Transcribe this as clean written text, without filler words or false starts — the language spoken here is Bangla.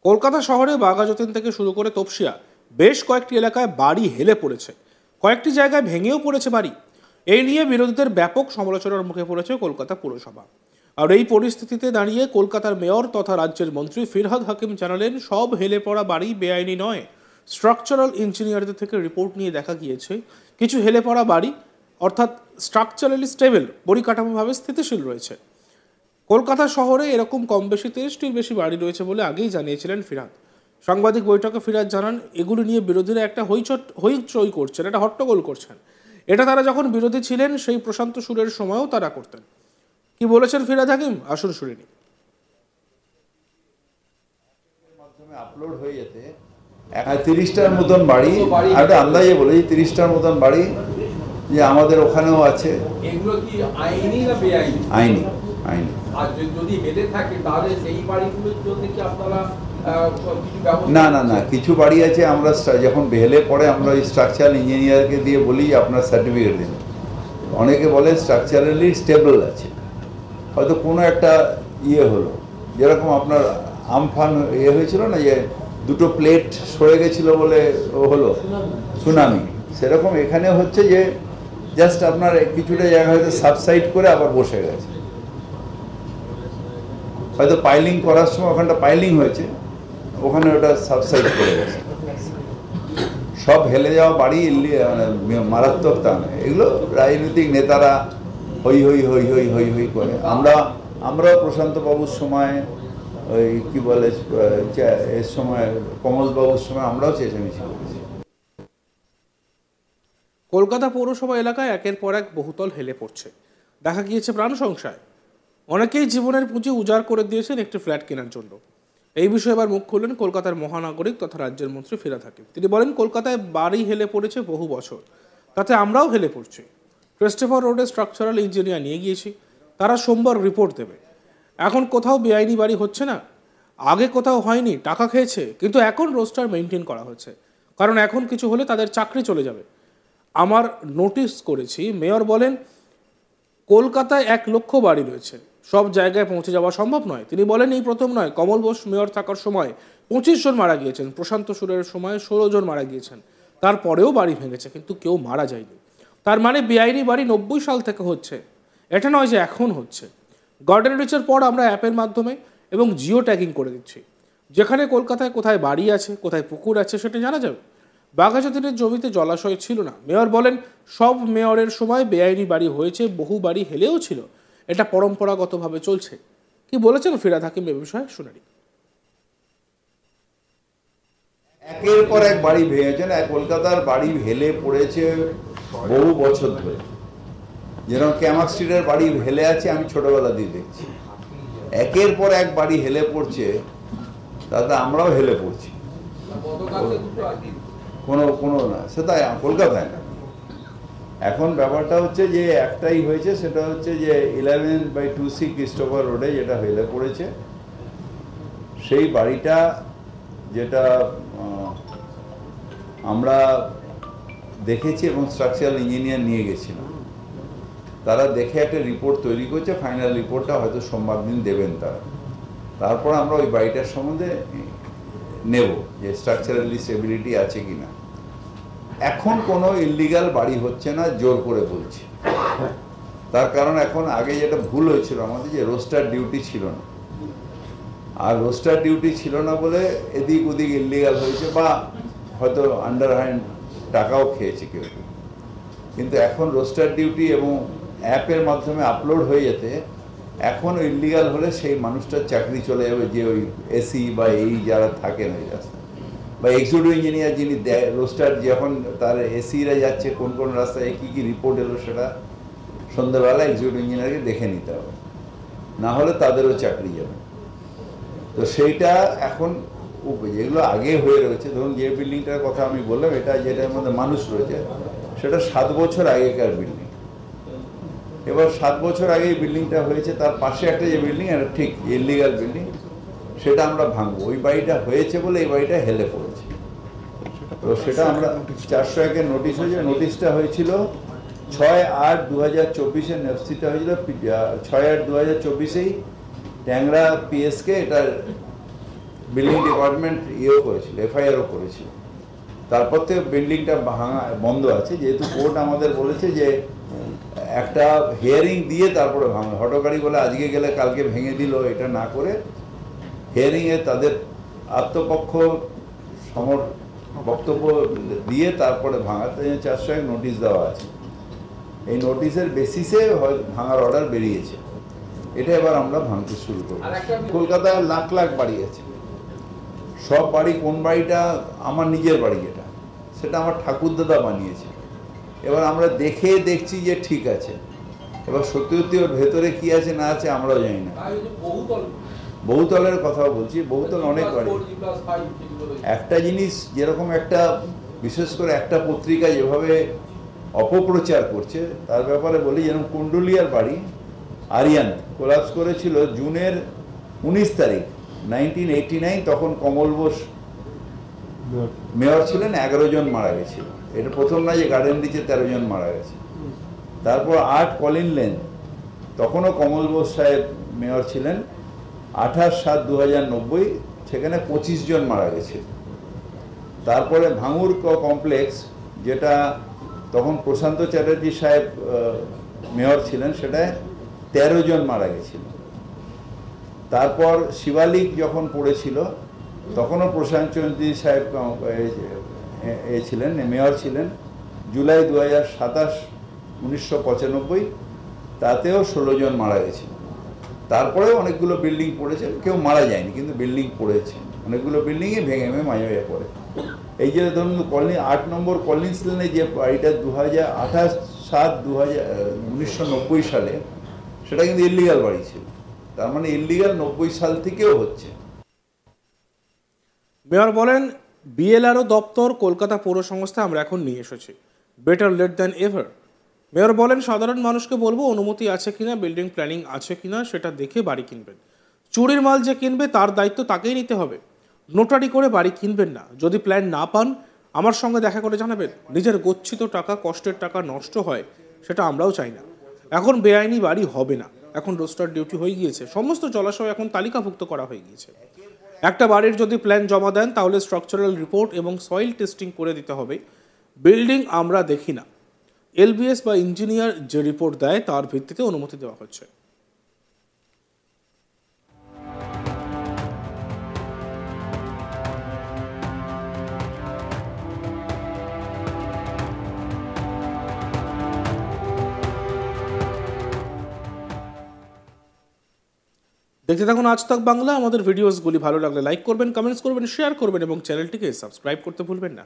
কলকাতা শহরে বাঘাযতীন থেকে শুরু করে তপসিয়া বেশ কয়েকটি এলাকায় বাড়ি হেলে পড়েছে, কয়েকটি জায়গায় ভেঙেও পড়েছে বাড়ি। এই নিয়ে বিরোধীদের ব্যাপক সমালোচনার মুখে পড়েছে কলকাতা পুরসভা। আর এই পরিস্থিতিতে দাঁড়িয়ে কলকাতার মেয়র তথা রাজ্যের মন্ত্রী ফিরহাদ হাকিম জানালেন, সব হেলে পড়া বাড়ি বেআইনি নয়। স্ট্রাকচারাল ইঞ্জিনিয়ারদের থেকে রিপোর্ট নিয়ে দেখা গিয়েছে কিছু হেলে পড়া বাড়ি অর্থাৎ স্ট্রাকচারালি স্টেবল, পরিকাঠামোভাবে স্থিতিশীল রয়েছে। কলকাতা শহরে এরকম কম বেশি 30টির বেশি বাড়ি রয়েছে বলে আগেই জানিয়েছিলেন ফিরহাদ। সাংবাদিক বৈঠকে ফিরহাদ জানান, এগুলো নিয়ে বিরোধীরা একটা হইচই করছেন, একটা হট্টগোল করছেন। এটা তারা যখন বিরোধী ছিলেন সেই প্রশান্ত সুরের সময়ও তারা করতেন। কি বলেছেন ফিরহাদ হাকিম, আসুন শুনে নিন। মাধ্যমে আপলোড হয়ে যেতে 30টার মতন বাড়ি, একটা আন্দাজে বলি 30টার মতন বাড়ি যে আমাদের ওখানেও আছে। এগুলো কি আইনি না বেআইনি? আইনি, আইনি। আর যদি হেলে থাকে তাহলে সেই বাড়িগুলোর জন্য কি আপনারা কিছু ব্যবস্থা? না না না, কিছু বাড়ি আছে আমরা যখন হেলে পড়ে আমরা স্ট্রাকচারাল ইঞ্জিনিয়ারকে দিয়ে বলি আপনার সার্টিফিকেট দিন। অনেকে বলে স্ট্রাকচারালি স্টেবল আছে, হয়তো কোনো একটা হলো, যেরকম আপনার আমফান হয়েছিল না, যে দুটো প্লেট সরে গেছিলো বলে হলো সুনামি, সেরকম এখানে হচ্ছে যে জাস্ট আপনার কিছুটা জায়গা হয়তো সাবসাইড করে আবার বসে গেছে, হয়তো পাইলিং করার সময় ওখানটা পাইলিং হয়েছে, ওখানে ওটা সাবসাইড করে গেছে। সব হেলে যাওয়া বাড়ি মারাত্মক তা নয়। এগুলো রাজনৈতিক নেতারা হই হই হই হই হই হই করে। আমরাও প্রশান্ত বাবুর সময়, ওই কি বলে এর সময় কমল বাবুর সময় আমরাও চেঁচামেচি করেছি। কলকাতা পৌরসভা এলাকায় একের পর এক বহুতল হেলে পড়ছে, দেখা গিয়েছে প্রাণ সংশয়। অনেকেই জীবনের পুঁজি উজাড় করে দিয়েছেন একটি ফ্ল্যাট কেনার জন্য। এই বিষয়ে এবার মুখ খুললেন কলকাতার মহানাগরিক তথা রাজ্যের মন্ত্রী ফিরহাদ হাকিম। তিনি বলেন, কলকাতায় বাড়ি হেলে পড়েছে বহু বছর, তাতে আমরাও হেলে পড়ছি। ক্রিস্টোফার রোডে স্ট্রাকচারাল ইঞ্জিনিয়ার নিয়ে গিয়েছি, তারা সোমবার রিপোর্ট দেবে। এখন কোথাও বেআইনি বাড়ি হচ্ছে না, আগে কোথাও হয়নি, টাকা খেয়েছে, কিন্তু এখন রোস্টার মেনটেন করা হচ্ছে, কারণ এখন কিছু হলে তাদের চাকরি চলে যাবে। আমার নোটিশ করেছি, মেয়র বলেন কলকাতায় 1 লক্ষ বাড়ি রয়েছে, সব জায়গায় পৌঁছে যাওয়া সম্ভব নয়। তিনি বলেন, এই প্রথম নয়, কমল বোস মেয়র থাকার সময় 25 জন মারা গিয়েছেন, প্রশান্ত সুরের সময় 16 জন মারা গিয়েছেন, তারপরেও বাড়ি ভেঙেছে, কিন্তু কেউ মারা যায়নি। তার মানে বেআইনি বাড়ি 90 সাল থেকে হচ্ছে, এটা নয় যে এখন হচ্ছে। গার্ডেন রিচের পর আমরা অ্যাপের মাধ্যমে এবং জিও ট্যাগিং করে দিচ্ছি, যেখানে কলকাতায় কোথায় বাড়ি আছে, কোথায় পুকুর আছে সেটা জানা যাবে। বাঘাযতীনের জমিতে জলাশয় ছিল না। মেয়র বলেন, সব মেয়রের সময় বেআইনি বাড়ি হয়েছে, বহু বাড়ি হেলেও ছিল, এটা পরম্পরাগতভাবে চলছে। কি বলেছেন ফিরহাদ হাকিম এ বিষয়ে শুনে নিন। একের পর এক বাড়ি ভেঙেছে না, কলকাতার বাড়ি হেলে পড়েছে বহু বছর ধরে। যেরকম ক্যামাক স্ট্রিটের বাড়ি হেলে আছে, আমি ছোটবেলা দিয়ে দেখছি। একের পর এক বাড়ি হেলে পড়ছে, তাতে আমরাও হেলে পড়ছি। কোনো না, সেটা কলকাতায় না। এখন ব্যাপারটা হচ্ছে যে একটাই হয়েছে, সেটা হচ্ছে যে 11/2C ক্রিস্টোফার রোডে যেটা হেলে পড়েছে, সেই বাড়িটা যেটা আমরা দেখেছি এবং স্ট্রাকচারাল ইঞ্জিনিয়ার নিয়ে গেছিলাম, তারা দেখে একটা রিপোর্ট তৈরি করছে। ফাইনাল রিপোর্টটা হয়তো সোমবার দিন দেবেন তারা। তারপর আমরা ওই বাড়িটার সম্বন্ধে নেব যে স্ট্রাকচারালি স্টেবিলিটি আছে কিনা। এখন কোনো ইললিগাল বাড়ি হচ্ছে না, জোর করে বলছি। তার কারণ এখন আগে যেটা ভুল হয়েছিল আমাদের, যে রোস্টার ডিউটি ছিল না, আর রোস্টার ডিউটি ছিল না বলে এদিক ওদিক ইললিগাল হয়েছে, বা হয়তো আন্ডারহ্যান্ড টাকাও খেয়েছে কেউ কেউ। কিন্তু এখন রোস্টার ডিউটি এবং অ্যাপের মাধ্যমে আপলোড হয়ে যেতে এখন ইললিগাল হলে সেই মানুষটার চাকরি চলে যাবে, যে ওই এসি বা এই যারা থাকেন ওই রাস্তায়, বা এক্সিকিউটিভ ইঞ্জিনিয়ার যিনি রোস্টার, যখন তার এসিরা যাচ্ছে কোন কোন রাস্তায় কী কী রিপোর্ট এলো, সেটা সন্ধ্যাবেলা এক্সিকিউটিভ ইঞ্জিনিয়ারকে দেখে নিতে হবে, না হলে তাদেরও চাকরি যাবে। তো সেইটা এখন যেগুলো আগে হয়ে রয়েছে, ধরুন যে বিল্ডিংটার কথা আমি বললাম, এটা যেটার মধ্যে মানুষ রয়েছে, সেটা 7 বছর আগেকার বিল্ডিং। এবার 7 বছর আগে এই বিল্ডিংটা হয়েছে, তার পাশে একটা যে বিল্ডিং, এটা ঠিক ইললিগাল বিল্ডিং, সেটা আমরা ভাঙবো। ওই বাড়িটা হয়েছে বলে এই বাড়িটা হেলে পড়েছে, তো সেটা আমরা 401-এর নোটিশ হয়েছে। নোটিশটা হয়েছিল 6/8/2024, নেফসিটা হয়েছিল 6/8/2024, ট্যাংরা পিএসকে এটা বিল্ডিং ডিপার্টমেন্ট ইয়েও করেছিল, এফআইআরও করেছিল। তারপর থেকে বিল্ডিংটা ভাঙা বন্ধ আছে, যেহেতু কোর্ট আমাদের বলেছে যে একটা হিয়ারিং দিয়ে তারপরে ভাঙা, হটকারি বলে আজকে গেলে কালকে ভেঙে দিল, এটা না করে হিয়ারিংয়ে তাদের আত্মপক্ষ বক্তব্য দিয়ে তারপরে ভাঙাতে 401 নোটিশ দেওয়া আছে। এই নোটিশের বেসিসে ভাঙার অর্ডার বেরিয়েছে, এটা এবার আমরা ভাঙতে শুরু করব। কলকাতায় লাখ লাখ বাড়ি আছে, সব বাড়ি, কোন বাড়িটা আমার নিজের বাড়ি যেটা, সেটা আমার ঠাকুরদাদা বানিয়েছে। এবার আমরা দেখছি যে ঠিক আছে, এবার সত্যি সত্যি ওর ভেতরে কি আছে না আছে আমরাও জানি না। বহুতলের কথাও বলছি, বহুতল অনেক বাড়ি। একটা জিনিস, যেরকম একটা বিশেষ করে একটা পত্রিকা যেভাবে অপপ্রচার করছে তার ব্যাপারে বলি, যেরকম কুন্ডুলিয়ার বাড়ি আরিয়ান কোলাপস করেছিল জুনের 19 তারিখ 1989, তখন কমল বোস মেয়র ছিলেন, 11 জন মারা গেছিল। এটা প্রথম না যে গার্ডেন রিচে 13 জন মারা গেছে। তারপর 8 কলিন লেন, তখনও কমল বোস সাহেব মেয়র ছিলেন, 28/7/2090, সেখানে 25 জন মারা গেছে। তারপরে ভাঙুর কমপ্লেক্স, যেটা তখন প্রশান্ত চ্যাটার্জি সাহেব মেয়র ছিলেন, সেটায় 13 জন মারা গেছিল। তারপর শিবালিক যখন পড়েছিল তখনও প্রশান্ত চ্যাটার্জি সাহেব ছিলেন, মেয়র ছিলেন, জুলাই 2027, 1995, তাতেও 16 জন মারা গেছিল। তারপরেও অনেকগুলো বিল্ডিং পড়েছে, কেউ মারা যায়নি কিন্তু বিল্ডিং পড়েছে, অনেকগুলো বিল্ডিংই ভেঙে মাঝে মাঝে পড়ে। এই যে ধরুন 8 নম্বর কলিন্স লেনে যে বাড়িটা 1990 সালে, সেটা কিন্তু ইল্লিগাল বাড়ি ছিল, তার মানে ইল্লিগাল 90 সাল থেকেও হচ্ছে। মেয়র বলেন, বিএলআরও দপ্তর কলকাতা পৌর সংস্থা আমরা এখন নিয়ে এসেছি, better let than ever. Mayor বলেন, সাধারণ মানুষকে বলবো অনুমতি আছে কিনা, বিল্ডিং প্ল্যানিং আছে কিনা সেটা দেখে বাড়ি কিনবেন। চুরির মাল যে কিনবে তার দায়িত্ব তাকেই নিতে হবে, নোটারি করে বাড়ি কিনবেন না। যদি প্ল্যান না পান আমার সঙ্গে দেখা করে জানাবেন। নিজের গচ্ছিত টাকা, কষ্টের টাকা নষ্ট হয়, সেটা আমরাও চাই না। এখন বেআইনি বাড়ি হবে না, এখন রোস্টার ডিউটি হয়ে গিয়েছে, সমস্ত জলাশয় এখন তালিকাভুক্ত করা হয়ে গিয়েছে। একটা বাড়ির যদি প্ল্যান জমা দেন তাহলে স্ট্রাকচারাল রিপোর্ট এবং সয়েল টেস্টিং করে দিতে হবে। বিল্ডিং আমরা দেখি না, এলবিএস বা ইঞ্জিনিয়ার যে রিপোর্ট দেয় তার ভিত্তিতে অনুমতি দেওয়া হচ্ছে। দেখতে থাকুন আজ তাক বাংলা। আমাদের ভিডিওসগুলি ভালো লাগলে লাইক করবেন, কমেন্টস করবেন, শেয়ার করবেন এবং চ্যানেলটিকে সাবস্ক্রাইব করতে ভুলবেন না।